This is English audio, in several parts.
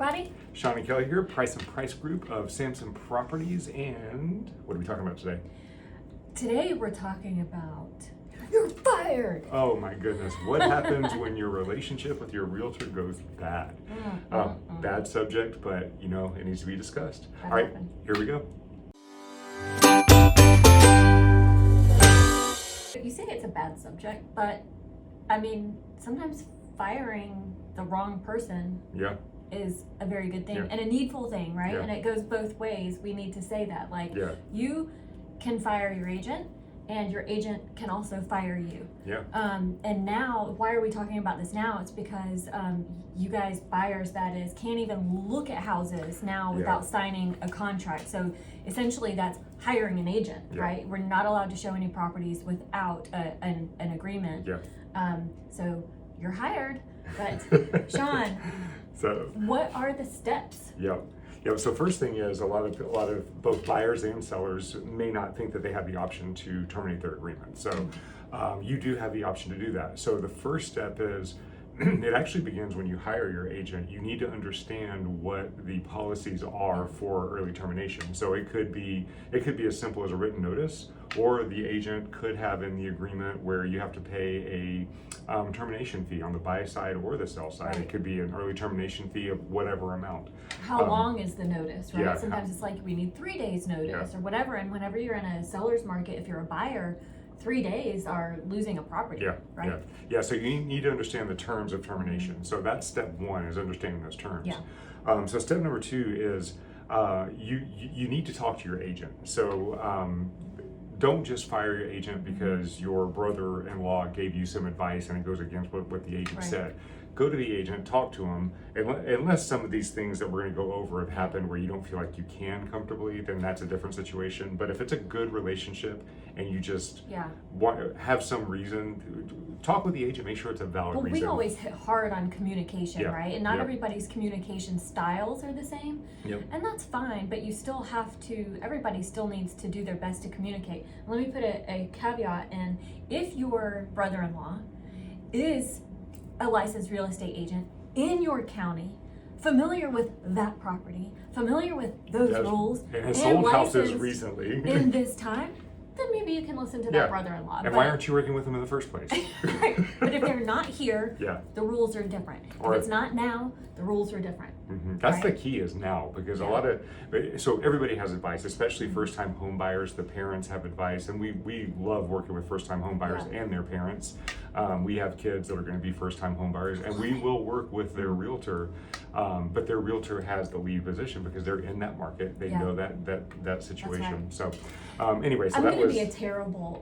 everybody. Sean and Kelly here, Price and Price Group of Samson Properties, and what are we talking about today? Today we're talking about you're fired. Oh my goodness, what happens when your relationship with your realtor goes bad? Bad subject, but you know, it needs to be discussed. All right, here we go. You say it's a bad subject, but I mean, sometimes firing the wrong person is a very good thing and a needful thing, right? And it goes both ways. We need to say that. Like, you can fire your agent, and your agent can also fire you. And now, why are we talking about this now? It's because you guys, buyers that is, can't even look at houses now without signing a contract. So essentially that's hiring an agent, right? We're not allowed to show any properties without an agreement. So you're hired, but Sean, so what are the steps? So first thing is a lot of both buyers and sellers may not think that they have the option to terminate their agreement. So you do have the option to do that. So the first step is it actually begins when you hire your agent. You need to understand what the policies are for early termination. So it could be as simple as a written notice, or the agent could have in the agreement where you have to pay a termination fee on the buy side or the sell side. It could be an early termination fee of whatever amount. How long is the notice, right? Sometimes it's like we need 3 days notice or whatever. And whenever you're in a seller's market, if you're a buyer, 3 days are losing a property, right? So you need to understand the terms of termination. So that's step one, is understanding those terms. So step number two is you need to talk to your agent. So don't just fire your agent because your brother-in-law gave you some advice and it goes against what the agent said. Go to the agent, talk to him, unless some of these things that we're going to go over have happened where you don't feel like you can comfortably, then that's a different situation. But if it's a good relationship and you just have some reason, talk with the agent, make sure it's a valid reason. We always hit hard on communication, right? And not everybody's communication styles are the same, and that's fine, but you still have to, everybody still needs to do their best to communicate. Let me put a caveat in. If your brother-in-law is a licensed real estate agent in your county, familiar with that property, familiar with those rules, and has sold houses recently in this time, then maybe you can listen to that brother-in-law. And why aren't you working with them in the first place? Right. But if they're not here, the rules are different. If it's not now, the rules are different. That's the key, is now, because so everybody has advice, especially first-time home buyers. The parents have advice, and we love working with first-time home buyers and their parents. We have kids that are going to be first-time home buyers, and we will work with their realtor, but their realtor has the lead position because they're in that market. They know that situation. So anyway, so I'm going to be a terrible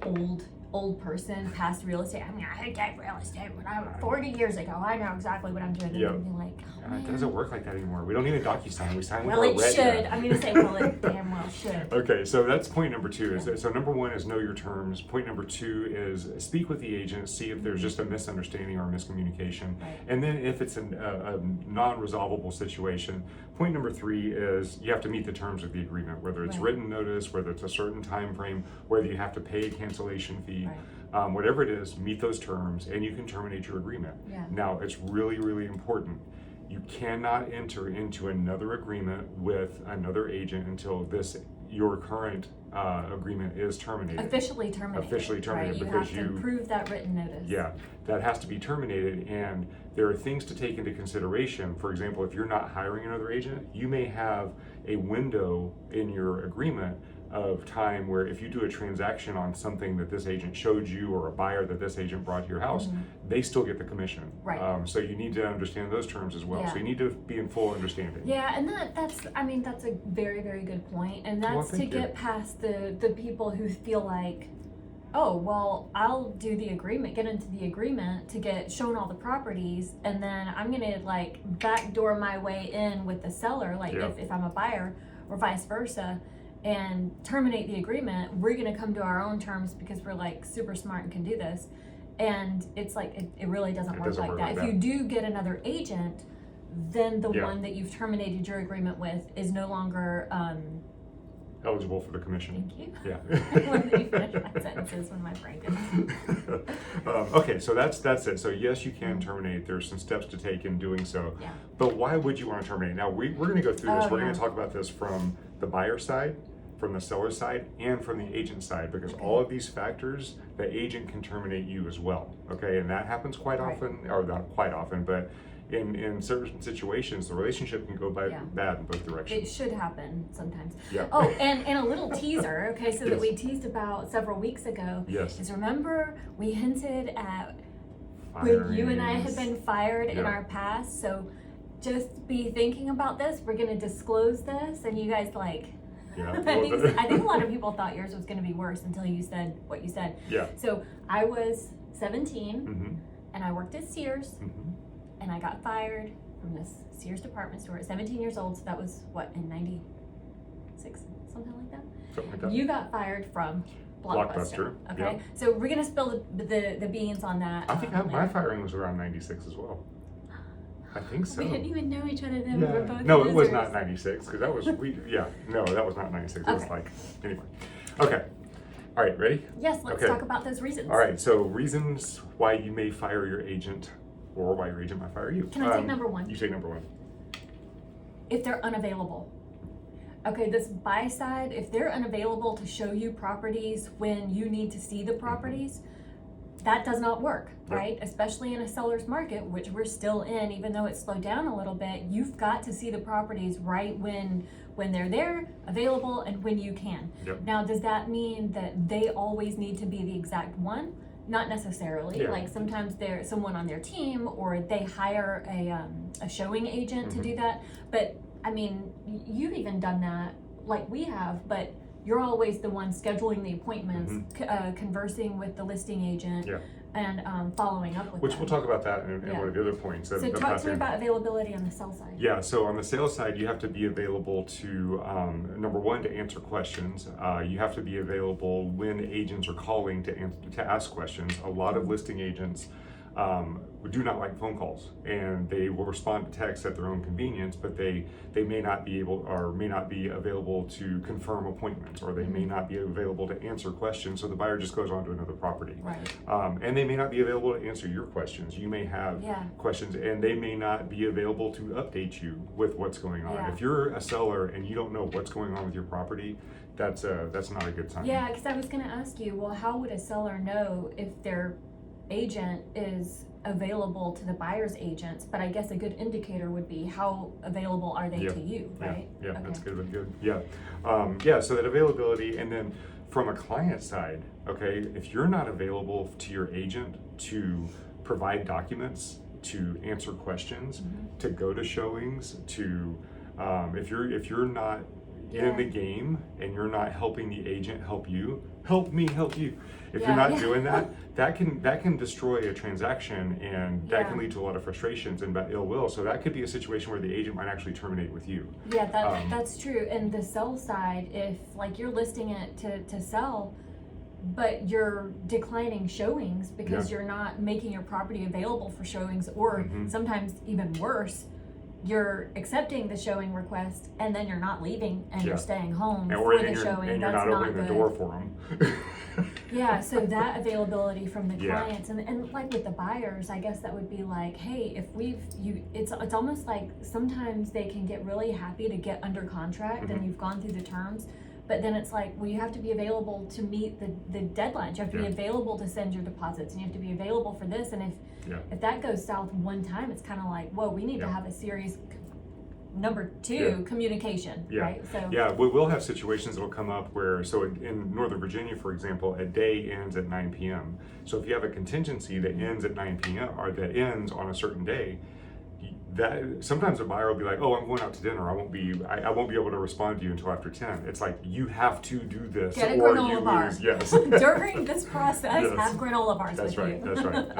old person past real estate. I mean, I did real estate when I was 40 years ago. I know exactly what I'm doing. And I'd be like, it doesn't work like that anymore. We don't need a DocuSign. We sign with our red. Well, it should. I'm going to say, well, it damn well should. Okay, so that's point number two. So number one is know your terms. Point number two is speak with the agent, see if there's just a misunderstanding or a miscommunication. And then if it's a non-resolvable situation, point number three is you have to meet the terms of the agreement, whether it's written notice, whether it's a certain time frame, whether you have to pay a cancellation fee. Whatever it is, meet those terms and you can terminate your agreement. Now, it's really, really important. You cannot enter into another agreement with another agent until your current agreement is terminated. Officially terminated. Right? Because you have to approve that written notice. That has to be terminated, and there are things to take into consideration. For example, if you're not hiring another agent, you may have a window in your agreement of time where if you do a transaction on something that this agent showed you or a buyer that this agent brought to your house, they still get the commission. So you need to understand those terms as well. So you need to be in full understanding. And that's a very, very good point. And that's to get past the people who feel like, oh, well, I'll do the agreement, get into the agreement to get shown all the properties, and then I'm gonna like backdoor my way in with the seller, like if I'm a buyer, or vice versa, and terminate the agreement. We're going to come to our own terms because we're like super smart and can do this. And it's like, it really doesn't work like that. If you do get another agent, then the one that you've terminated your agreement with is no longer eligible for the commission. Thank you. Yeah. Let me finish my sentences when my brain goes. Okay, so that's it. So yes, you can terminate. There's some steps to take in doing so. Yeah. But why would you want to terminate? Now we're going to go through this. We're yeah. going to talk about this from the buyer side, from the seller side, and from the agent side, because all of these factors, the agent can terminate you as well. Okay, and that happens quite often, or not quite often, but in certain situations, the relationship can go bad in both directions. It should happen sometimes. Yeah. Oh, and a little teaser, okay, so that we teased about several weeks ago. Yes. Is remember we hinted at when you and I had been fired in our past, so just be thinking about this. We're going to disclose this, and you guys Yeah. I think a lot of people thought yours was going to be worse until you said what you said. Yeah. So I was 17, Mm-hmm. and I worked at Sears. Mm-hmm. And I got fired from this Sears department store at 17 years old. So that was what, in 96, something like that? Something like that. You got fired from Blockbuster. Okay. Yeah. So we're gonna spill the beans on that. I think my firing was around 96 as well. I think so. We didn't even know each other then. We were both No, it was losers. not 96 because that was no, that was not 96. It was anyway. Okay. All right, ready? Yes, let's talk about those reasons. All right, so reasons why you may fire your agent or why your agent might fire you. Can I take number one? You take number one. If they're unavailable. Okay, this buy side, if they're unavailable to show you properties when you need to see the properties, that does not work, right? Especially in a seller's market, which we're still in, even though it's slowed down a little bit, you've got to see the properties right when they're there, available, and when you can. Yep. Now, does that mean that they always need to be the exact one? Not necessarily. Like sometimes there's someone on their team, or they hire a showing agent to do that. But I mean, you've even done that, like we have, but you're always the one scheduling the appointments, conversing with the listing agent, and following up with Which them. we'll talk about that in one of the other points. So talk to me about availability on the sell side. Yeah, so on the sales side, you have to be available to, number one, to answer questions. You have to be available when agents are calling to ask questions. A lot of listing agents do not like phone calls, and they will respond to text at their own convenience, but they may not be able or may not be available to confirm appointments, or they may not be available to answer questions, so the buyer just goes on to another property. Right. And they may not be available to answer your questions. You may have questions, and they may not be available to update you with what's going on. If you're a seller and you don't know what's going on with your property, that's not a good sign. Yeah, because I was going to ask you, well, how would a seller know if their agent is available to the buyer's agents? But I guess a good indicator would be how available are they to you, right? Yeah, that's good. Yeah, so that availability, and then from a client side, okay, if you're not available to your agent to provide documents, to answer questions, to go to showings, to if you're not in the game and you're not helping the agent help you, help me help you. If you're not doing that, that can destroy a transaction, and that can lead to a lot of frustrations and ill will. So that could be a situation where the agent might actually terminate with you. Yeah, that's true. And the sell side, if like you're listing it to sell, but you're declining showings because you're not making your property available for showings, or sometimes even worse, you're accepting the showing request and then you're not leaving and you're staying home for the showing. And you're that's not opening the door for them. Yeah, so that availability from the clients and like with the buyers, I guess that would be like, hey, if it's almost like sometimes they can get really happy to get under contract and you've gone through the terms, but then it's like, well, you have to be available to meet the deadlines. You have to be available to send your deposits, and you have to be available for this. And if that goes south one time, it's kind of like, whoa, we need to have a serious number two communication, right? So we'll have situations that will come up where, so in Northern Virginia, for example, a day ends at 9 p.m. So if you have a contingency that ends at 9 p.m. or that ends on a certain day, that sometimes a buyer will be like, oh, I'm going out to dinner, I won't be able to respond to you until after 10. It's like, you have to do this, get a or granola you bar. lose. Yes. During this process, have granola bars That's with right. you. That's right.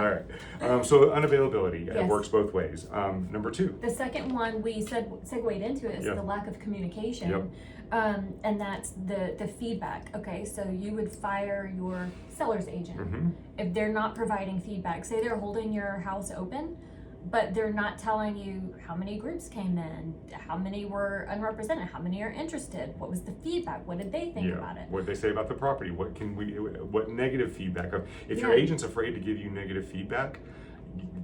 All right. So unavailability, it works both ways. Number two. The second one we segued into is the lack of communication. And that's the feedback. Okay, so you would fire your seller's agent if they're not providing feedback. Say they're holding your house open, but they're not telling you how many groups came in, how many were unrepresented, how many are interested, what was the feedback, what did they think about it? What did they say about the property? What negative feedback? If your agent's afraid to give you negative feedback,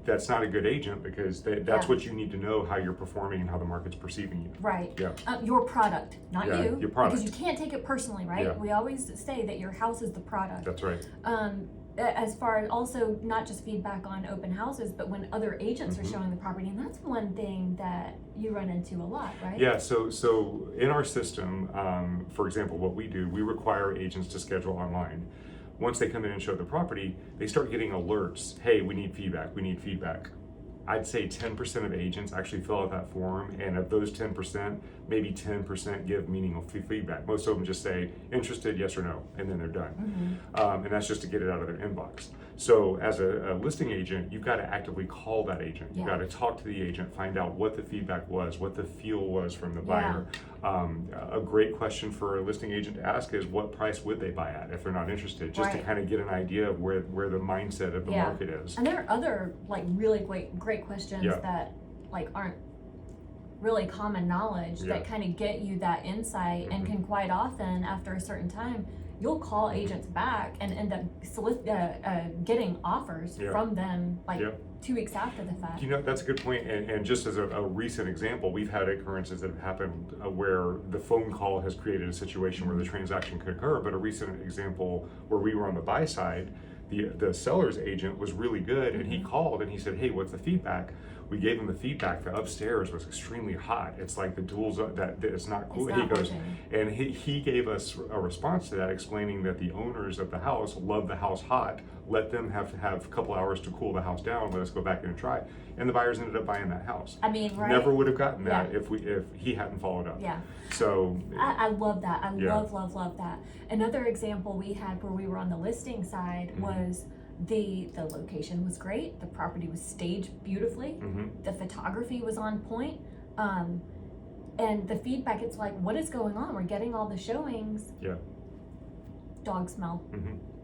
that's not a good agent, because that's what you need to know, how you're performing and how the market's perceiving you. Right. Yeah. Your product, not you. Your product. Because you can't take it personally, right? Yeah. We always say that your house is the product. That's right. As far as also not just feedback on open houses, but when other agents are showing the property, and that's one thing that you run into a lot, right? Yeah, so in our system, for example, what we do, we require agents to schedule online. Once they come in and show the property, they start getting alerts. Hey, we need feedback, we need feedback. I'd say 10% of agents actually fill out that form, and of those 10%, maybe 10% give meaningful feedback. Most of them just say, interested, yes or no, and then they're done. And that's just to get it out of their inbox. So as a listing agent, you've got to actively call that agent. You've got to talk to the agent, find out what the feedback was, what the feel was from the buyer. A great question for a listing agent to ask is, what price would they buy at if they're not interested? Just to kind of get an idea of where the mindset of the market is. And there are other like really great questions that like aren't really common knowledge that kind of get you that insight, and can quite often, after a certain time, you'll call agents back and end up getting offers from them like 2 weeks after the fact. You know, that's a good point. And just as a recent example, we've had occurrences that have happened where the phone call has created a situation where the transaction could occur. But a recent example where we were on the buy side, the seller's agent was really good, and he called and he said, hey, what's the feedback? We gave him the feedback. The upstairs was extremely hot. It's like the duals that it's not cool. It's not he goes, and he gave us a response to that, explaining that the owners of the house love the house hot. Let them have a couple hours to cool the house down. Let us go back in and try. And the buyers ended up buying that house. I mean, right? Never would have gotten that if he hadn't followed up. Yeah. So I love that. I love that. Another example we had where we were on the listing side was the location was great. The property was staged beautifully. The photography was on point. And the feedback, it's like, what is going on? We're getting all the showings. Yeah. Dog smell.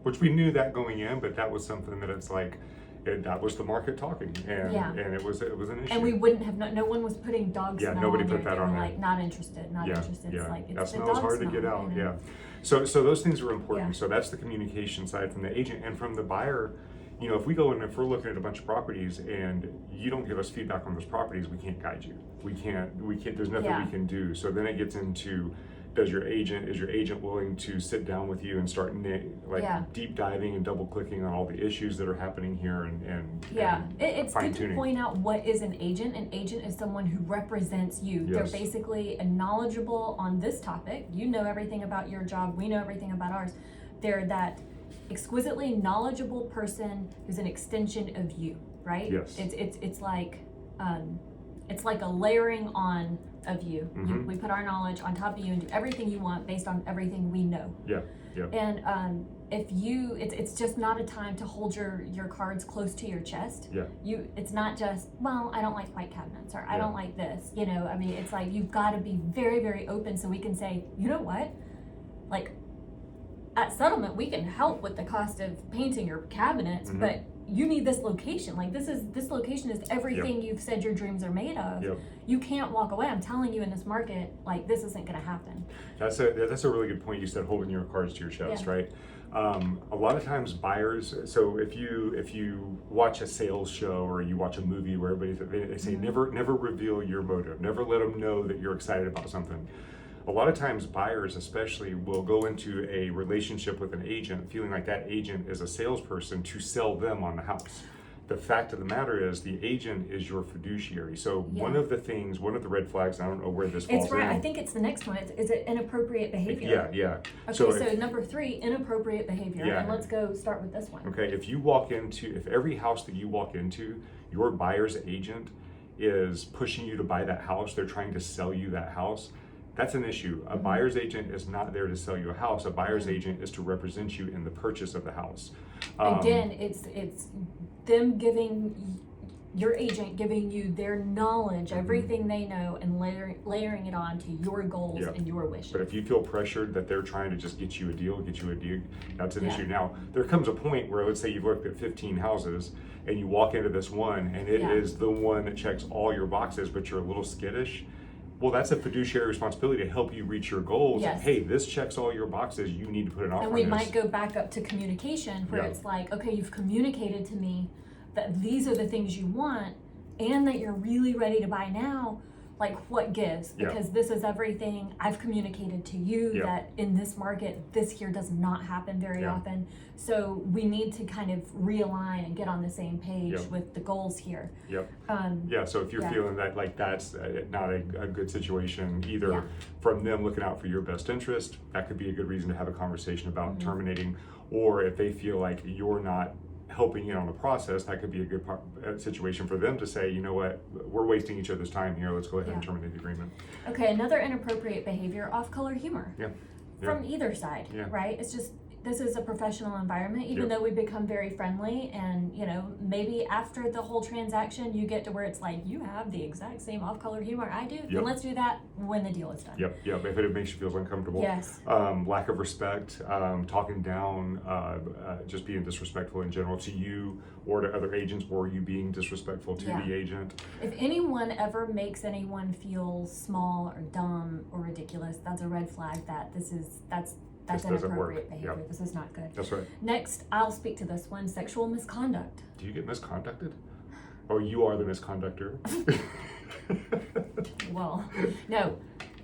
Which we knew that going in, but that was something that it's like, that was the market talking, and it was an issue. And we wouldn't have, no one was putting dog smell nobody on put there. that on They were there. like, not interested. It's like, it's that the smell dog is hard smell, to get out. you know? So those things are important. So that's the communication side from the agent. And from the buyer, you know, if we go in, if we're looking at a bunch of properties and you don't give us feedback on those properties, we can't guide you. We can't, there's nothing we can do. So then it gets into, is your agent willing to sit down with you and start deep diving and double clicking on all the issues that are happening here it's good to point out what is an agent. An agent is someone who represents you. They're basically knowledgeable on this topic. You know everything about your job. We know everything about ours. They're that exquisitely knowledgeable person who's an extension of you, right? Yes. It's like a layering on of you. We put our knowledge on top of you and do everything you want based on everything we know. And if you, it's just not a time to hold your cards close to your chest. It's not just, well, I don't like white cabinets, or I don't like this. You know, I mean, it's like you've got to be very, very open, so we can say, you know what, like at settlement we can help with the cost of painting your cabinets, but you need this location. Like this location is everything you've said your dreams are made of. You can't walk away. I'm telling you, in this market, like this isn't going to happen. That's a really good point. You said holding your cards to your chest, right? A lot of times buyers. So if you watch a sales show or you watch a movie where they say never reveal your motive. Never let them know that you're excited about something. A lot of times buyers especially will go into a relationship with an agent feeling like that agent is a salesperson to sell them on the house. The fact of the matter is the agent is your fiduciary. So one of the red flags, I don't know where this falls in. I in. think it's the next one. Is it inappropriate behavior? Okay, so number 3, inappropriate behavior. And let's start with this one. Okay, if every house that you walk into, your buyer's agent is pushing you to buy that house, they're trying to sell you that house, that's an issue. A buyer's agent is not there to sell you a house. A buyer's agent is to represent you in the purchase of the house. Again, it's them giving your agent giving you their knowledge, everything they know, and layering it on to your goals and your wishes. But if you feel pressured that they're trying to just get you a deal, that's an issue. Now, there comes a point where, let's say you've looked at 15 houses and you walk into this one and it is the one that checks all your boxes, but you're a little skittish. Well, that's a fiduciary responsibility to help you reach your goals. Yes. Hey, this checks all your boxes. You need to put an offer on this. And we might go back up to communication where it's like, okay, you've communicated to me that these are the things you want and that you're really ready to buy now. Like, what gives? Because this is everything. I've communicated to you that in this market, this here does not happen very often. So we need to kind of realign and get on the same page with the goals here. So if you're feeling that like that's not a good situation, either from them looking out for your best interest, that could be a good reason to have a conversation about terminating, or if they feel like you're not helping in on the process, that could be a good situation for them to say, you know what, we're wasting each other's time here, let's go ahead and terminate the agreement. Okay, another inappropriate behavior, off-color humor. From either side, right? It's just, this is a professional environment, even though we become very friendly, and you know, maybe after the whole transaction you get to where it's like, you have the exact same off-color humor I do, then let's do that when the deal is done. If it makes you feel uncomfortable. Lack of respect, talking down, just being disrespectful in general to you or to other agents, or you being disrespectful to the agent. If anyone ever makes anyone feel small or dumb or ridiculous, that's a red flag that that's inappropriate behavior. This is not good. That's right. Next, I'll speak to this one, sexual misconduct. Do you get misconducted? Or you are the misconductor? Well, no,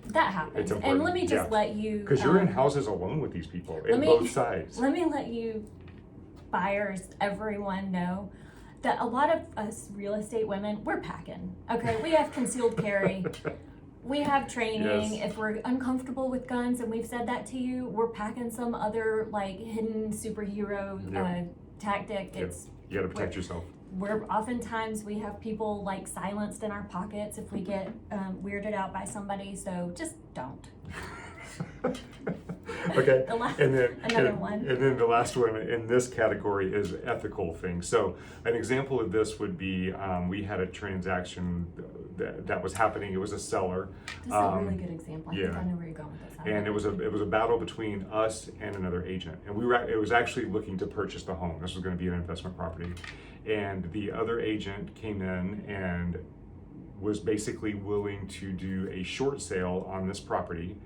that happens. And let me just let you... Because you're in houses alone with these people, in both sides. Let me let you, buyers, everyone know that a lot of us real estate women, we're packing, okay? We have concealed carry. We have training. If we're uncomfortable with guns, and we've said that to you, we're packing some other like hidden superhero tactic. It's you got to protect yourself. We're oftentimes we have people like silenced in our pockets if we get weirded out by somebody. So just don't. Okay. And then the last one in this category is ethical things. So an example of this would be we had a transaction that was happening. It was a seller. This is a really good example. I think I know where you're going with this. And it was a battle between us and another agent, and it was actually looking to purchase the home. This was going to be an investment property, and the other agent came in and was basically willing to do a short sale on this property.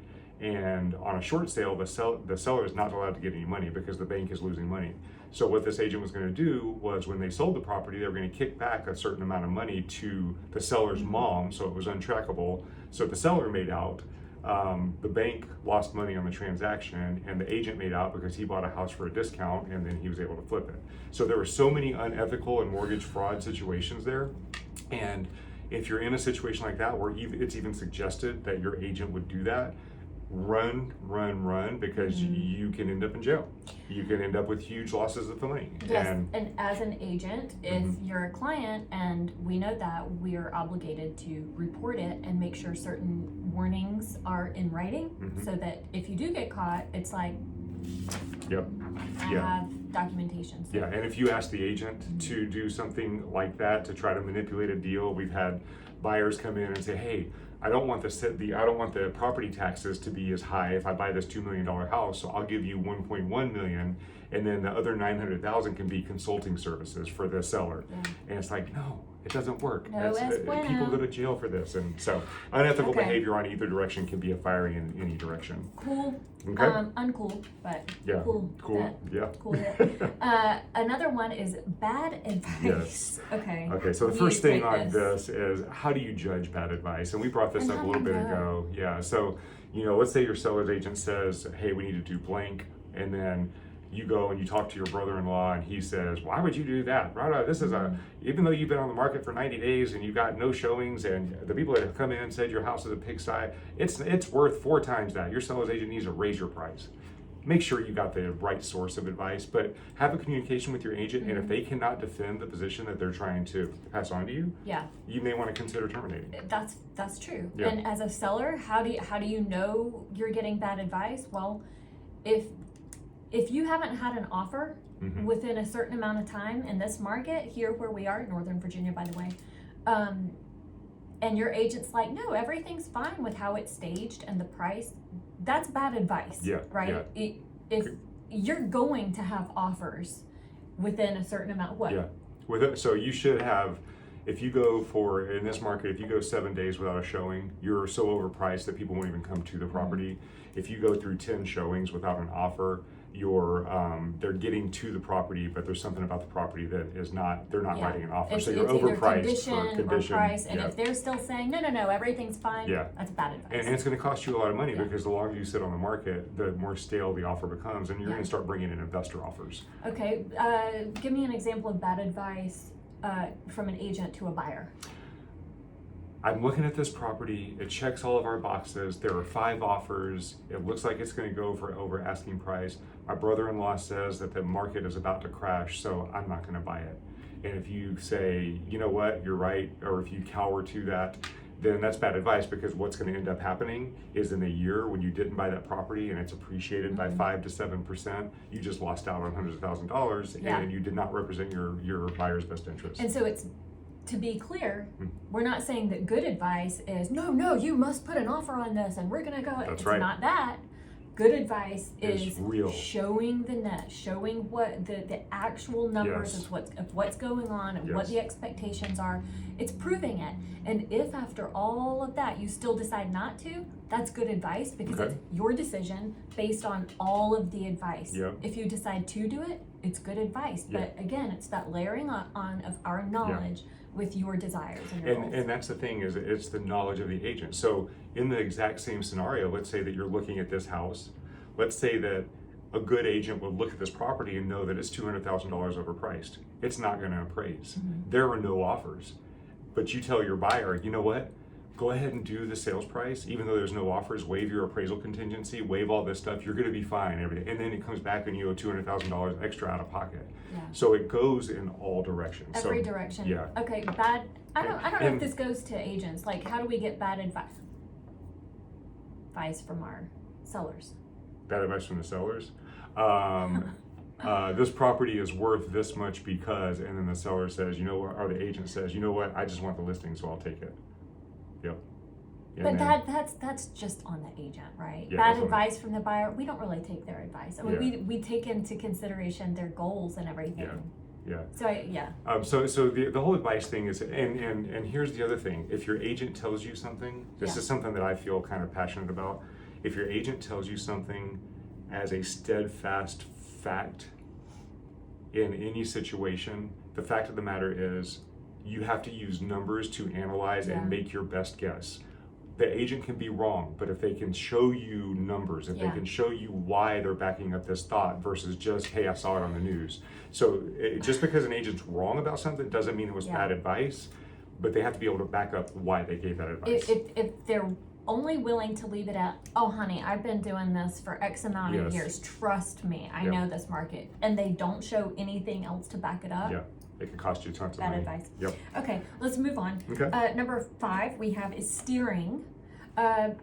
And on a short sale, the seller is not allowed to get any money because the bank is losing money. So what this agent was going to do was, when they sold the property, they were going to kick back a certain amount of money to the seller's mom, so it was untrackable. So the seller made out, the bank lost money on the transaction, and the agent made out because he bought a house for a discount and then he was able to flip it. So there were so many unethical and mortgage fraud situations there. And if you're in a situation like that where it's even suggested that your agent would do that, run, because you can end up in jail. You can end up with huge losses of money. Yes, and as an agent, if you're a client and we know that, we are obligated to report it and make sure certain warnings are in writing, so that if you do get caught, it's like, I have documentation. So. And if you ask the agent to do something like that, to try to manipulate a deal, we've had buyers come in and say, hey, I don't want the property taxes to be as high if I buy this $2 million house, so I'll give you $1.1 million, and then the other $900,000 can be consulting services for the seller. And it's like, no, it doesn't work. People go to jail for this, and so unethical behavior on either direction can be a firing in any direction. Cool. Okay. Uncool, but cool. Cool. Another one is bad advice. Okay. So the first thing on this is, how do you judge bad advice? And we brought this up a little bit ago. So let's say your seller's agent says, hey, we need to do blank, and then you go and you talk to your brother-in-law and he says, why would you do that? This is even though you've been on the market for 90 days and you've got no showings, and the people that have come in and said your house is a pigsty, it's worth 4 times that. Your seller's agent needs to raise your price. Make sure you got the right source of advice, but have a communication with your agent, and if they cannot defend the position that they're trying to pass on to you, you may want to consider terminating. That's true. And as a seller, how do you know you're getting bad advice? Well, if you haven't had an offer within a certain amount of time in this market, here where we are, Northern Virginia, by the way, and your agent's like, no, everything's fine with how it's staged and the price, that's bad advice, right? Yeah. If you're going to have offers within a certain amount, so you should have, if you go for, in this market, if you go 7 days without a showing, you're so overpriced that people won't even come to the property. If you go through 10 showings without an offer, they're getting to the property, but there's something about the property that is not, they're not writing an offer. So you're overpriced for condition. Or price, and if they're still saying, no, everything's fine, that's bad advice. And it's gonna cost you a lot of money because the longer you sit on the market, the more stale the offer becomes, and you're gonna start bringing in investor offers. Okay, give me an example of bad advice from an agent to a buyer. I'm looking at this property, it checks all of our boxes, there are 5 offers, it looks like it's gonna go for over asking price. My brother-in-law says that the market is about to crash, so I'm not gonna buy it. And if you say, you know what, you're right, or if you cower to that, then that's bad advice, because what's gonna end up happening is in a year when you didn't buy that property and it's appreciated by 5 to 7%, you just lost out on hundreds of thousands of dollars and you did not represent your buyer's best interest. And so it's, to be clear, we're not saying that good advice is, no, you must put an offer on this and we're gonna go. That's it's right. not that. Good advice is real. Showing the net, showing what the actual numbers of what's going on and what the expectations are. It's proving it. And if after all of that you still decide not to, that's good advice, because it's your decision based on all of the advice. If you decide to do it, it's good advice. But again, it's that layering on of our knowledge with your desires and your goals. And that's the thing, is it's the knowledge of the agent. So in the exact same scenario, let's say that you're looking at this house. Let's say that a good agent would look at this property and know that it's $200,000 overpriced. It's not going to appraise. There are no offers. But you tell your buyer, you know what? Go ahead and do the sales price, even though there's no offers, waive your appraisal contingency, waive all this stuff, you're gonna be fine, everything. And then it comes back and you owe $200,000 extra out of pocket. So it goes in all directions. Every direction. Okay, bad, I don't know if this goes to agents, like how do we get bad advice from our sellers? Bad advice from the sellers? This property is worth this much because, and then the seller says, you know what, or the agent says, you know what, I just want the listing, so I'll take it. But that's just on the agent, right? Bad advice from the buyer, we don't really take their advice. I mean, we take into consideration their goals and everything. So the whole advice thing is, and here's the other thing, if your agent tells you something, this is something that I feel kind of passionate about. If your agent tells you something as a steadfast fact in any situation, the fact of the matter is you have to use numbers to analyze and make your best guess. The agent can be wrong, but if they can show you numbers, if they can show you why they're backing up this thought versus just, hey, I saw it on the news. So just because an agent's wrong about something doesn't mean it was bad advice, but they have to be able to back up why they gave that advice. If they're only willing to leave it at, oh honey, I've been doing this for X amount of years, trust me, I know this market, and they don't show anything else to back it up, it can cost you tons of money. Bad advice. Okay, let's move on. Number 5 we have is steering. I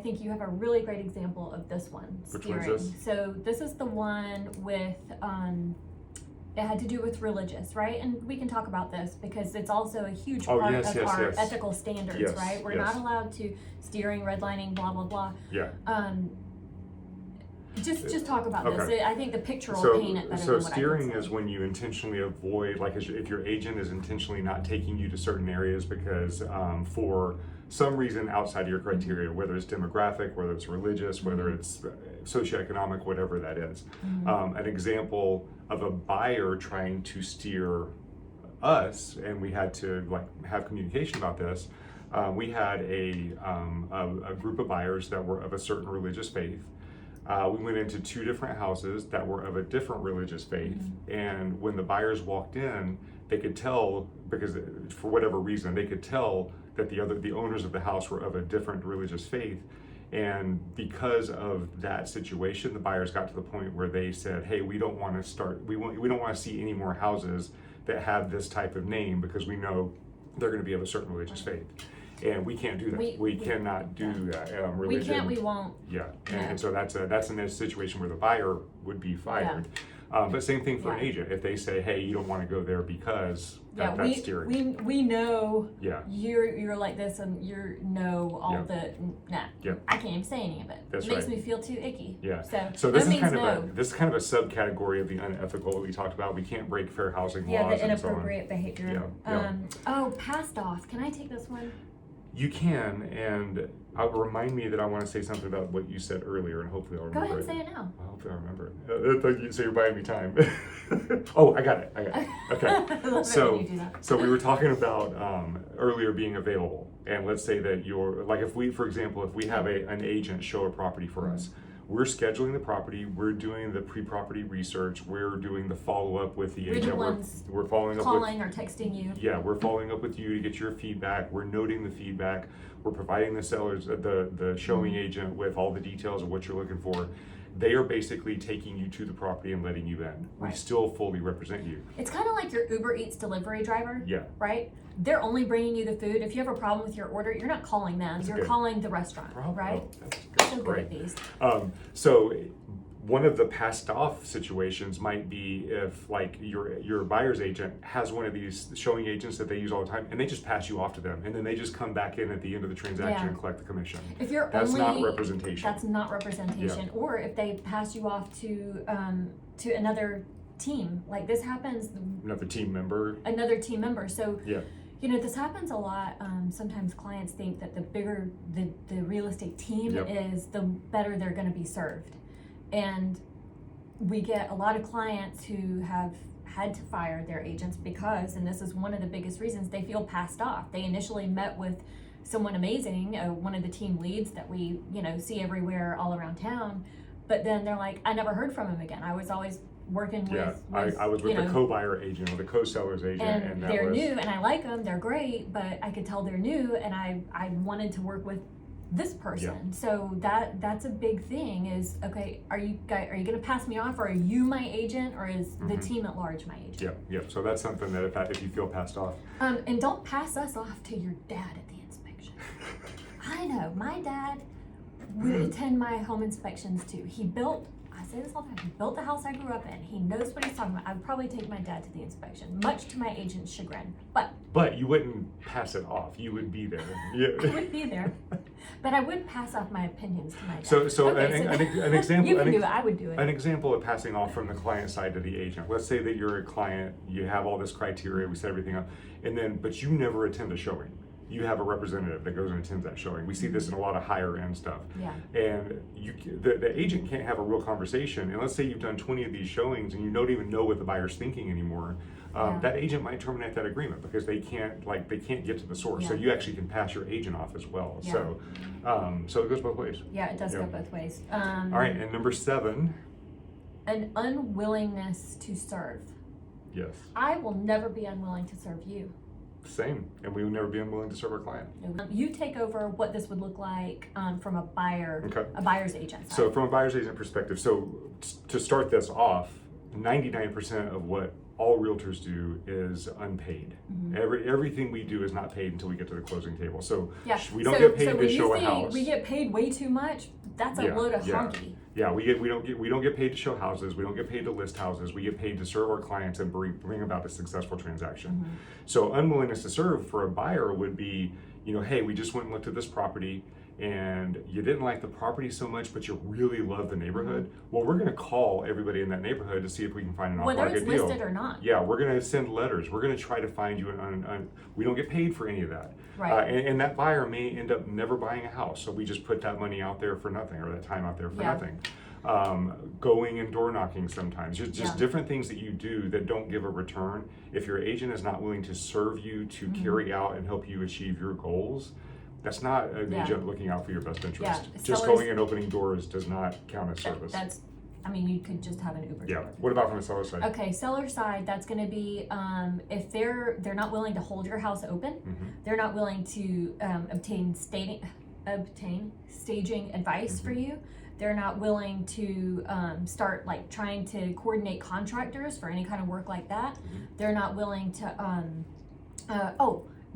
think you have a really great example of this one. Steering. Which one's this? So this is the one with it had to do with religious, right? And we can talk about this because it's also a huge part of our ethical standards, right? We're not allowed to steering, redlining, blah blah blah. Just talk about this. I think the picture will paint it better than what I can say. So steering is when you intentionally avoid, like if your agent is intentionally not taking you to certain areas because for some reason outside of your criteria, whether it's demographic, whether it's religious, whether it's socioeconomic, whatever that is. An example of a buyer trying to steer us, and we had to have communication about this. We had a group of buyers that were of a certain religious faith. We went into 2 different houses that were of a different religious faith, and when the buyers walked in, they could tell, because for whatever reason, they could tell that the owners of the house were of a different religious faith. And because of that situation, the buyers got to the point where they said, hey, we don't want to see any more houses that have this type of name because we know they're going to be of a certain religious faith. and we can't do that. We cannot do that. We can't. We won't. Yeah, and so that's in a situation where the buyer would be fired. But same thing for an agent. If they say, "Hey, you don't want to go there because that's steering." We know. You're like this, and you're I can't even say any of it. That's it makes me feel too icky. Yeah. So this that is kind means of this is kind of a subcategory of the unethical that we talked about. We can't break fair housing laws. The inappropriate behavior. Yeah. Passed off. Can I take this one? You can, and remind me that I want to say something about what you said earlier, and hopefully I'll remember. Go ahead and say it now. Hopefully I'll remember it. So you're buying me time. Oh, I got it. Okay. So we were talking about earlier being available, and let's say that you're like, if we have an agent show a property for us. We're scheduling the property, we're doing the pre-property research, we're doing the follow-up with the agent. We're following up calling or texting you. Yeah, we're following up with you to get your feedback. We're noting the feedback. We're providing the sellers, the showing agent with all the details of what you're looking for. They are basically taking you to the property and letting you in. We still fully represent you. It's kind of like your Uber Eats delivery driver. Yeah. Right? They're only bringing you the food. If you have a problem with your order, you're not calling them. You're calling the restaurant, right? That's so great. Good at these. So one of the passed off situations might be if like your buyer's agent has one of these showing agents that they use all the time, and they just pass you off to them, and then they just come back in at the end of the transaction and collect the commission. If you're that's not representation. That's not representation. Yeah. Or if they pass you off to another team, like this happens. Another team member. So this happens a lot. Sometimes clients think that the bigger the real estate team is, the better they're going to be served. And we get a lot of clients who have had to fire their agents because, and this is one of the biggest reasons, they feel passed off. They initially met with someone amazing, one of the team leads that we see everywhere all around town, but then they're like, I never heard from him again. I was always working with I was with the co-buyer agent or the co-seller's agent, and they're new, and I like them, they're great, but I could tell they're new, and I wanted to work with this person. So that's a big thing is, okay, are you going to pass me off, or are you my agent, or is the team at large my agent? Yep. So that's something that if you feel passed off. And don't pass us off to your dad at the inspection. I know, my dad would attend my home inspections too. I say this all the time, he built the house I grew up in. He knows what he's talking about. I would probably take my dad to the inspection, much to my agent's chagrin. But you wouldn't pass it off. You would be there. I would be there. But I would pass off my opinions to my dad. An example. You can do it. I would do it. An example of passing off from the client side to the agent. Let's say that you're a client, you have all this criteria, we set everything up, but you never attend a showing. You have a representative that goes and attends that showing. We see this in a lot of higher end stuff. Yeah. And the agent can't have a real conversation. And let's say you've done 20 of these showings and you don't even know what the buyer's thinking anymore. That agent might terminate that agreement because they can't get to the source. Yeah. So you actually can pass your agent off as well. Yeah. So it goes both ways. Yeah, it does go both ways. All right, and number 7. An unwillingness to serve. Yes. I will never be unwilling to serve you. Same, and we would never be unwilling to serve our client. You take over what this would look like from a buyer's agent side. So from a buyer's agent perspective, so to start this off, 99% of what all realtors do is unpaid. Everything we do is not paid until we get to the closing table. So we don't get paid to show a house. We get paid way too much. That's a load of honky. Yeah, we don't get paid to show houses. We don't get paid to list houses. We get paid to serve our clients and bring about a successful transaction. So unwillingness to serve for a buyer would be, hey, we just went and looked at this property and you didn't like the property so much, but you really love the neighborhood. Well, we're going to call everybody in that neighborhood to see if we can find an off-market deal. Whether it's listed or not. Yeah, we're going to send letters. We're going to try to find you we don't get paid for any of that. Right. And that buyer may end up never buying a house. So we just put that money out there for nothing, or that time out there for nothing. Going and door knocking sometimes. Just different things that you do that don't give a return. If your agent is not willing to serve you to carry out and help you achieve your goals, that's not an agent looking out for your best interest. Just going and opening doors does not count as service. You could just have an Uber driver. What about from the seller side? Okay, seller side, that's going to be if they're not willing to hold your house open, they're not willing to obtain staging advice for you. They're not willing to start trying to coordinate contractors for any kind of work like that. They're not willing to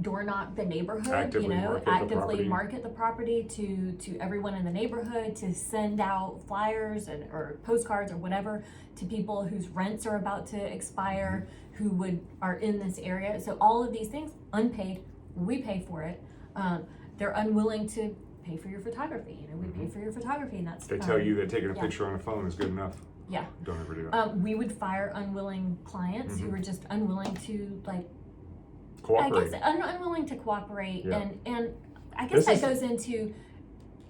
door knock the neighborhood, actively actively market the property to everyone in the neighborhood, to send out flyers or postcards or whatever to people whose rents are about to expire, who are in this area. So all of these things, unpaid, we pay for it. They're unwilling to pay for your photography. We pay for your photography, and that's they tell you that taking a picture on a phone is good enough. Yeah. Don't ever do that. We would fire unwilling clients who were just unwilling to cooperate. I guess unwilling to cooperate, and I guess This that goes into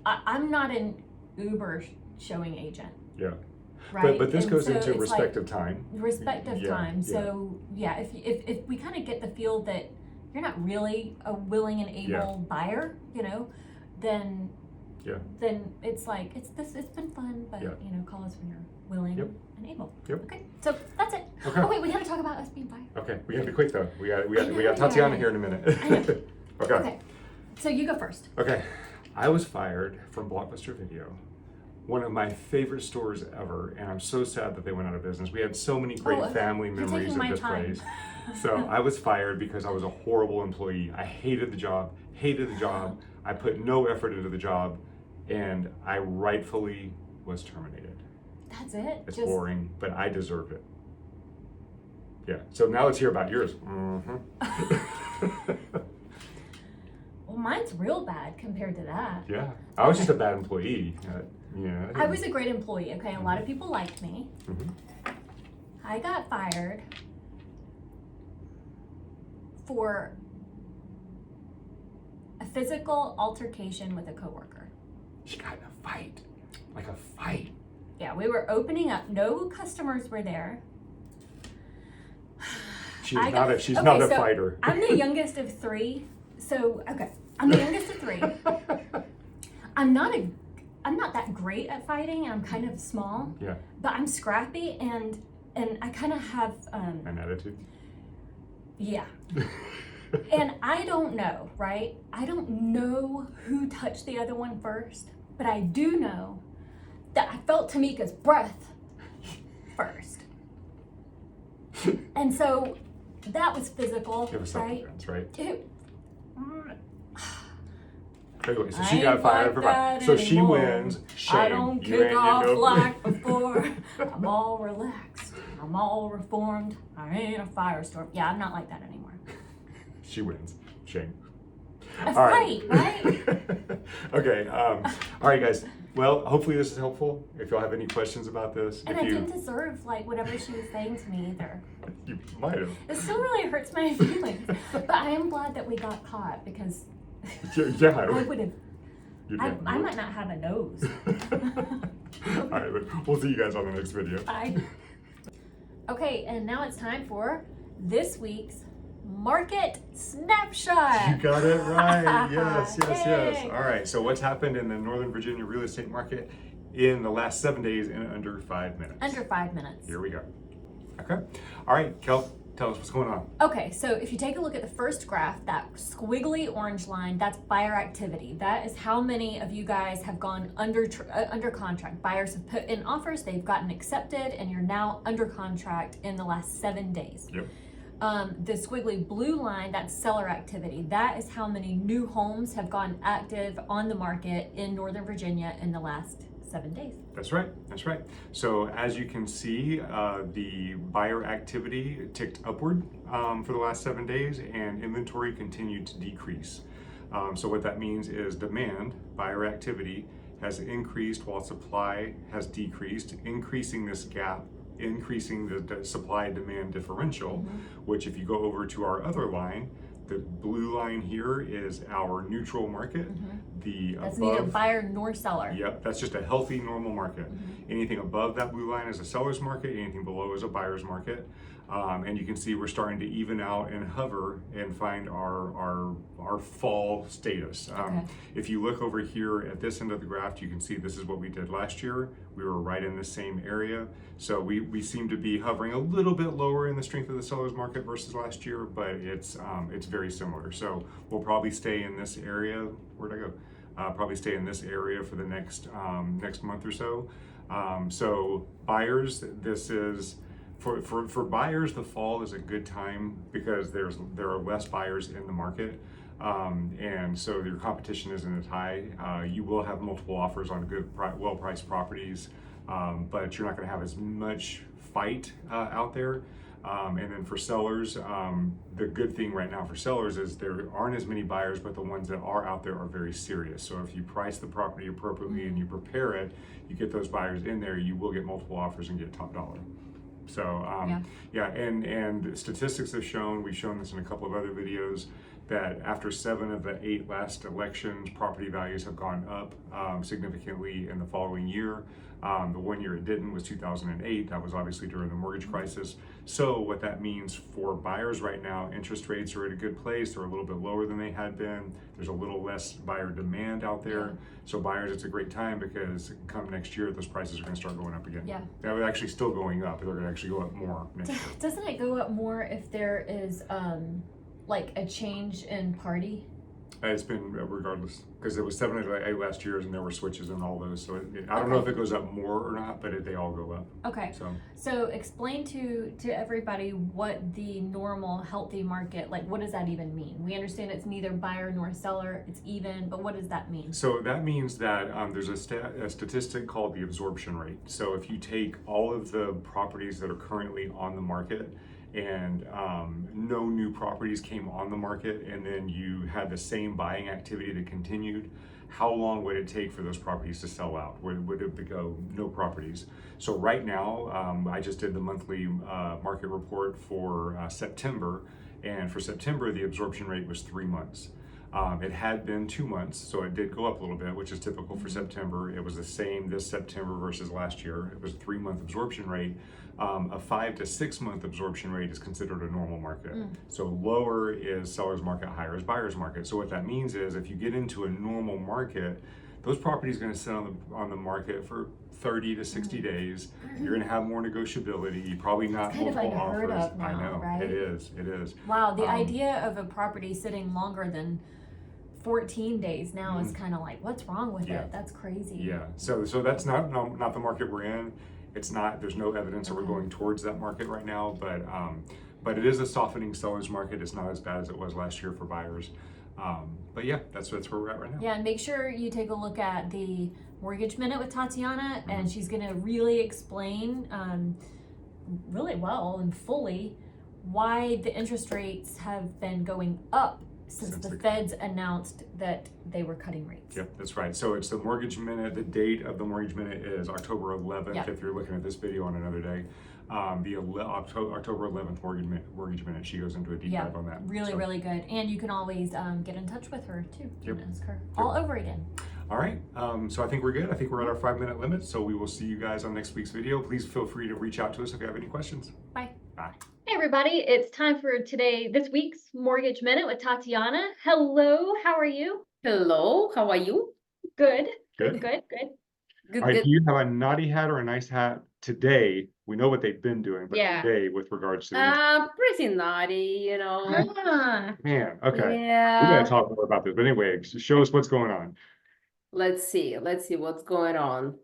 I'm not an Uber showing agent. Yeah. Right. But this and goes so into it's respect of time. Respect of time. Yeah. So if we kind of get the feel that you're not really a willing and able buyer, then it's like it's been fun, but call us when you're willing and able. Yep. Okay, so that's it. Okay. Oh wait, we got to talk about us being fired. Okay, we got to be quick though. We got Tatiana here in a minute. I know. Okay. Okay, so you go first. Okay, I was fired from Blockbuster Video, one of my favorite stores ever, and I'm so sad that they went out of business. We had so many great family memories of this place. So I was fired because I was a horrible employee. I hated the job. I put no effort into the job, and I rightfully was terminated. That's it? It's boring, but I deserve it. Yeah, so now let's hear about yours. Well, mine's real bad compared to that. Yeah, I was just a bad employee. I was a great employee, okay? A lot of people liked me. I got fired for a physical altercation with a coworker. She got in a fight, like a fight. Yeah, we were opening up. No customers were there. She's not a fighter. I'm the youngest of three. So, okay, I'm the youngest of three. I'm not that great at fighting, and I'm kind of small. Yeah. But I'm scrappy, and I kind of have an attitude. Yeah. And I don't know, right? I don't know who touched the other one first, but I do know that I felt Tamika's breath first. And so that was physical, it was right? Self-defense, right? Anyway, so she got fired for fight. So she wins. Shame. I don't kick off like before. I'm all relaxed. I'm all reformed. I ain't a firestorm. Yeah, I'm not like that anymore. She wins. Shame. A fight, right? Okay. All right, guys. Well, hopefully this is helpful. If y'all have any questions about this. And I didn't deserve whatever she was saying to me either. You might have. It still really hurts my feelings. But I am glad that we got caught, because yeah, I would have. I might not have a nose. All right, but we'll see you guys on the next video. Bye. Okay, and now it's time for this week's Market Snapshot. You got it right. Yes. Yay. All right, so what's happened in the Northern Virginia real estate market in the last 7 days in under 5 minutes? Under 5 minutes. Here we go. Okay. All right, Kel, tell us what's going on. Okay, so if you take a look at the first graph, that squiggly orange line, that's buyer activity. That is how many of you guys have gone under contract. Buyers have put in offers, they've gotten accepted, and you're now under contract in the last 7 days. Yep. The squiggly blue line, that's seller activity. That is how many new homes have gone active on the market in Northern Virginia in the last 7 days. That's right. So as you can see, the buyer activity ticked upward for the last 7 days, and inventory continued to decrease. So what that means is demand, buyer activity, has increased while supply has decreased, increasing this gap, increasing the supply-demand differential, which if you go over to our other line, the blue line here is our neutral market. That's neither buyer nor seller. Yep, that's just a healthy, normal market. Anything above that blue line is a seller's market, anything below is a buyer's market. And you can see we're starting to even out and hover and find our fall status. If you look over here at this end of the graph, you can see this is what we did last year. We were right in the same area. So we seem to be hovering a little bit lower in the strength of the seller's market versus last year, but it's very similar. So we'll probably stay in this area. Where'd I go? Probably stay in this area for the next month or so. So buyers, this is For buyers, the fall is a good time because there are less buyers in the market. And so your competition isn't as high. You will have multiple offers on good, well-priced properties, but you're not going to have as much fight out there. And then for sellers, the good thing right now for sellers is there aren't as many buyers, but the ones that are out there are very serious. So if you price the property appropriately and you prepare it, you get those buyers in there, you will get multiple offers and get top dollar. So and statistics have shown, we've shown this in a couple of other videos, that after 7 of the 8 last elections, property values have gone up significantly in the following year. The one year it didn't was 2008. That was obviously during the mortgage crisis. So what that means for buyers right now, interest rates are at a good place. They're a little bit lower than they had been. There's a little less buyer demand out there. So buyers, it's a great time because come next year, those prices are going to start going up again. Yeah. They're actually still going up. They're going to actually go up more next year. Doesn't it go up more if there is like a change in party? It's been regardless, because it was 7 of the 8 last years, and there were switches in all those. So I don't know if it goes up more or not, but they all go up. Okay. So explain to everybody what the normal healthy market, like what does that even mean? We understand it's neither buyer nor seller, it's even, but what does that mean? So that means that there's a statistic called the absorption rate. So if you take all of the properties that are currently on the market, and no new properties came on the market, and then you had the same buying activity that continued, how long would it take for those properties to sell out? Would it go no properties? So right now, I just did the monthly market report for September, and for September, the absorption rate was 3 months. It had been 2 months, so it did go up a little bit, which is typical for September. It was the same this September versus last year. It was a 3-month absorption rate. A 5 to 6 month absorption rate is considered a normal market. So lower is seller's market, higher is buyer's market. So what that means is if you get into a normal market, those properties are going to sit on the market for 30 to 60 days. You're going to have more negotiability, probably not multiple offers. Now, I know, right? It is. Wow, the idea of a property sitting longer than 14 days now is kind of like, what's wrong with it? That's crazy. Yeah, so that's not the market we're in. It's not, there's no evidence that we're going towards that market right now, but it is a softening seller's market. It's not as bad as it was last year for buyers. But yeah, that's where we're at right now. Yeah, and make sure you take a look at the Mortgage Minute with Tatiana, and she's going to really explain really well and fully why the interest rates have been going up since the Feds announced that they were cutting rates. Yep, that's right. So it's the Mortgage Minute. The date of the Mortgage Minute is October 11th, if you're looking at this video on another day. October 11th Mortgage Minute, she goes into a deep dive on that. Really good. And you can always get in touch with her too and ask her all over again. All right, so I think we're good. I think we're at our 5-minute limit, so we will see you guys on next week's video. Please feel free to reach out to us if you have any questions. Bye. Bye. Hey everybody, it's time for this week's Mortgage Minute with Tatiana. Hello, how are you? Hello, how are you? Good. Good. Good, All right, good. do you have a naughty hat or a nice hat today? We know what they've been doing, but today with regards to Pretty naughty, you know. Man, okay. Yeah. We gotta talk more about this. But anyway, show us what's going on. Let's see what's going on.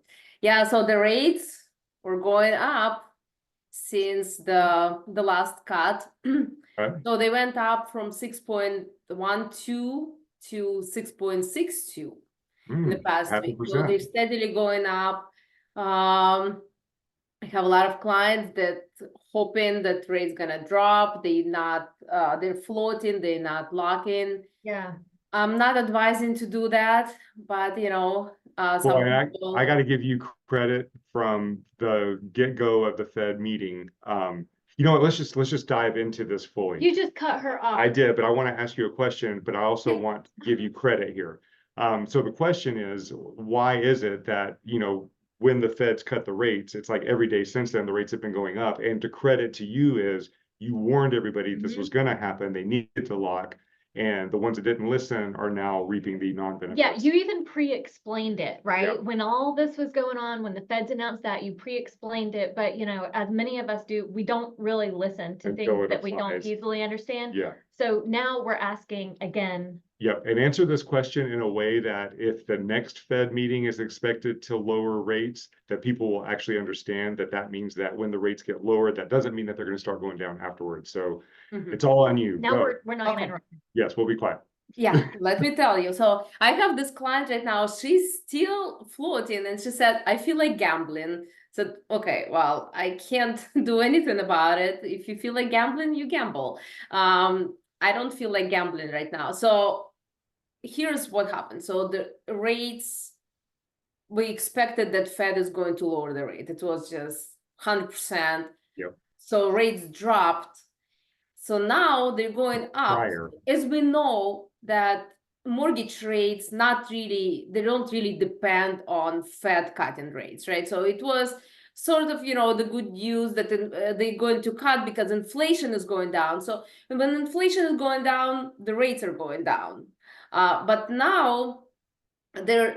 Yeah, so the rates were going up since the last cut. Okay. So they went up from 6.12 to 6.62 in the past week. So they're steadily going up. I have a lot of clients that hoping that rate's gonna drop. They're floating, they're not locking. Yeah. I'm not advising to do that, but you know, some people... I got to give you credit from the get-go of the Fed meeting. You know what? Let's just dive into this fully. You just cut her off. I did, but I want to ask you a question. But I also want to give you credit here. So the question is, why is it that when the Feds cut the rates, it's like every day since then the rates have been going up? And to credit to you is you warned everybody this was going to happen. They needed to lock. And the ones that didn't listen are now reaping the non-benefits. Yeah, you even pre-explained it, right? Yep. When all this was going on, when the Feds announced that, you pre-explained it. But, as many of us do, we don't really listen to things that we don't easily understand. Yeah. So now we're asking again, Yep, and answer this question in a way that if the next Fed meeting is expected to lower rates, that people will actually understand that that means that when the rates get lower, that doesn't mean that they're going to start going down afterwards. So it's all on you. Now Go. we're not Okay. even. Yes, we'll be quiet. Yeah, let me tell you. So I have this client right now. She's still floating, and she said, "I feel like gambling." So okay, well, I can't do anything about it. If you feel like gambling, you gamble. I don't feel like gambling right now. So here's what happened. So the rates, we expected that Fed is going to lower the rate. It was just 100%. Yep. So rates dropped. So now they're going up. Prior. As we know that mortgage rates they don't really depend on Fed cutting rates, right? So it was sort of, the good news that they're going to cut because inflation is going down. So when inflation is going down, the rates are going down. But now they're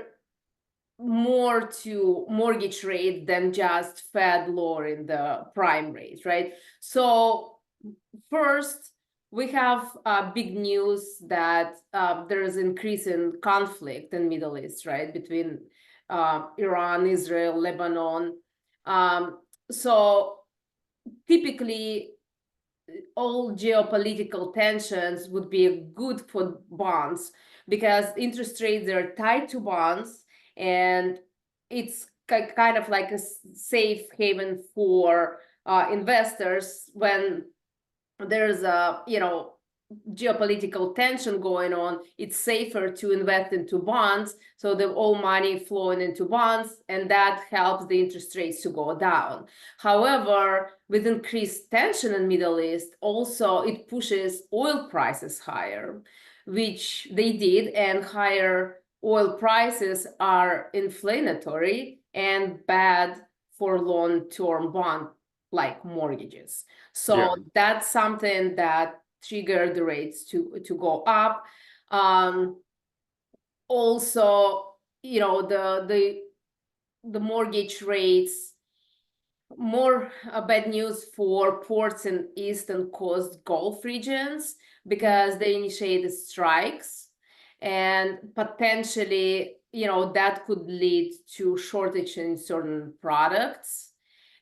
more to mortgage rate than just Fed lowering the prime rate, right? So first, we have big news that there is increase in conflict in Middle East, right, between Iran, Israel, Lebanon. So typically, all geopolitical tensions would be good for bonds because interest rates are tied to bonds, and it's kind of like a safe haven for investors when there's a geopolitical tension going on. It's safer to invest into bonds, so the all money flowing into bonds, and that helps the interest rates to go down. However, with increased tension in Middle East, also it pushes oil prices higher, which they did, and higher oil prices are inflammatory and bad for long-term bond like mortgages. So that's something that triggered the rates to go up. Also, the mortgage rates, more bad news for ports in East and Coast Gulf regions because they initiated strikes, and potentially, that could lead to shortage in certain products,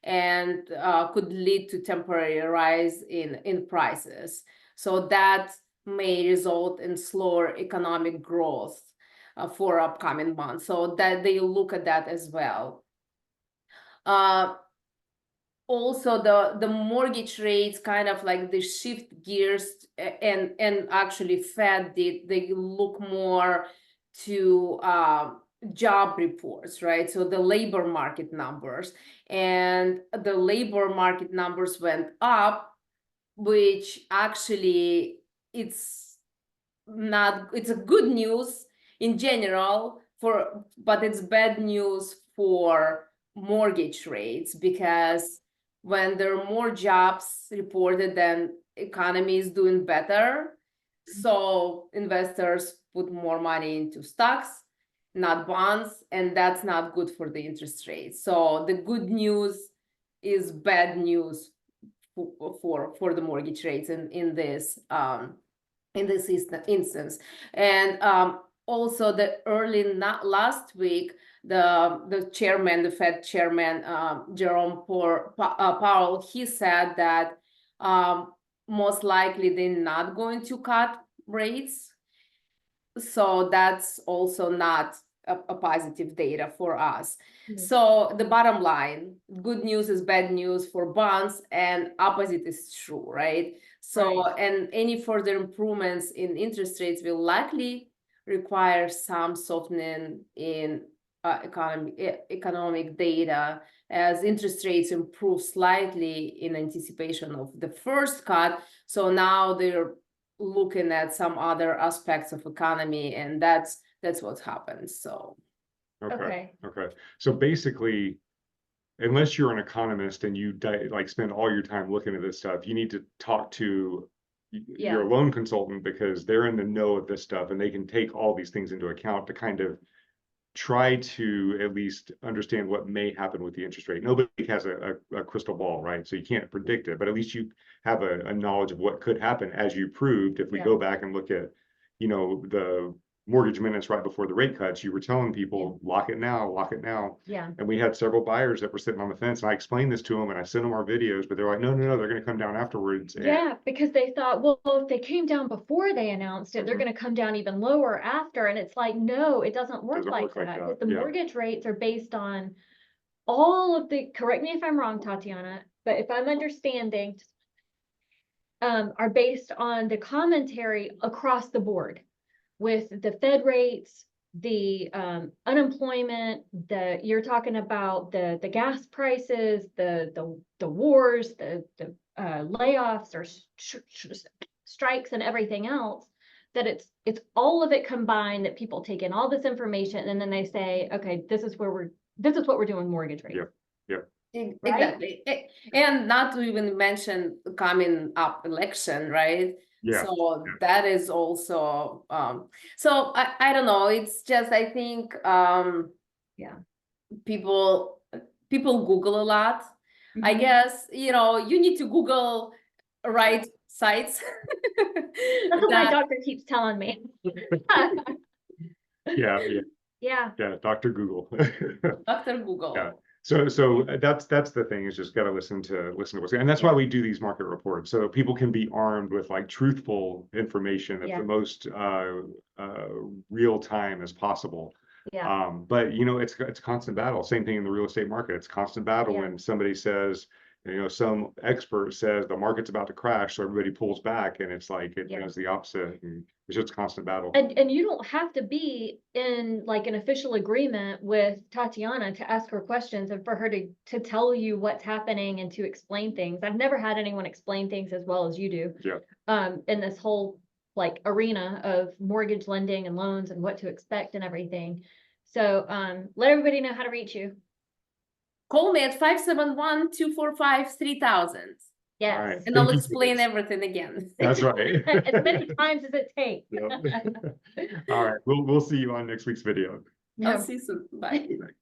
and could lead to temporary rise in prices. So that may result in slower economic growth for upcoming months. So that they look at that as well. Also, the mortgage rates kind of like they shift gears, and actually Fed they look more to job reports, right? So the labor market numbers, and the labor market numbers went up, which actually it's a good news in general but it's bad news for mortgage rates, because when there are more jobs reported, then economy is doing better. So investors put more money into stocks, not bonds, and that's not good for the interest rates. So the good news is bad news for the mortgage rates in this instance. And also the last week, the Fed chairman, Jerome Powell, he said that most likely they're not going to cut rates. So that's also not a positive data for us. So the bottom line, good news is bad news for bonds, and opposite is true, right? So, and any further improvements in interest rates will likely require some softening in economic data, as interest rates improve slightly in anticipation of the first cut. So now they're looking at some other aspects of economy, and that's what happens. So okay. So basically, unless you're an economist and you spend all your time looking at this stuff, you need to talk to your loan consultant, because they're in the know of this stuff and they can take all these things into account to kind of try to at least understand what may happen with the interest rate. Nobody has a crystal ball, right? So you can't predict it, but at least you have a knowledge of what could happen, as you proved if we go back and look at you know, the mortgage minutes right before the rate cuts, you were telling people, lock it now, lock it now. Yeah. And we had several buyers that were sitting on the fence, and I explained this to them, and I sent them our videos, but they're like, no, no, no, they're going to come down afterwards. Yeah, because they thought, well, if they came down before they announced it, they're going to come down even lower after. And it's like, no, it doesn't work like that. The mortgage rates are based on all of the, correct me if I'm wrong, Tatiana, but if I'm understanding, are based on the commentary across the board with the Fed rates, the unemployment, you're talking about the gas prices, the wars, the layoffs or strikes and everything else, that it's all of it combined, that people take in all this information and then they say, okay, this is what we're doing mortgage rates. Yep. Exactly. Right? And not to even mention coming up election, right? Yeah. So that is also so I don't know, it's just I think people Google a lot. I guess, you know, you need to Google right sites. That's what my doctor keeps telling me. Yeah, Dr. Google. Dr. Google. Yeah. So that's the thing, is just got to listen to what's, and that's why we do these market reports, so people can be armed with like truthful information at the most real time as possible. Yeah. But you know, it's a constant battle. Same thing in the real estate market. It's a constant battle when somebody says, you know, some expert says the market's about to crash, so everybody pulls back, and it's like it does the opposite, and it's just a constant battle. And you don't have to be in like an official agreement with Tatiana to ask her questions and for her to tell you what's happening and to explain things. I've never had anyone explain things as well as you do. Yeah. In this whole like arena of mortgage lending and loans and what to expect and everything. So let everybody know how to reach you. Call me at 571-245-3000. Yes. Right. And I'll explain everything again. That's right. As many times as it takes. All right. We'll see you on next week's video. I'll see you soon. Bye. Bye.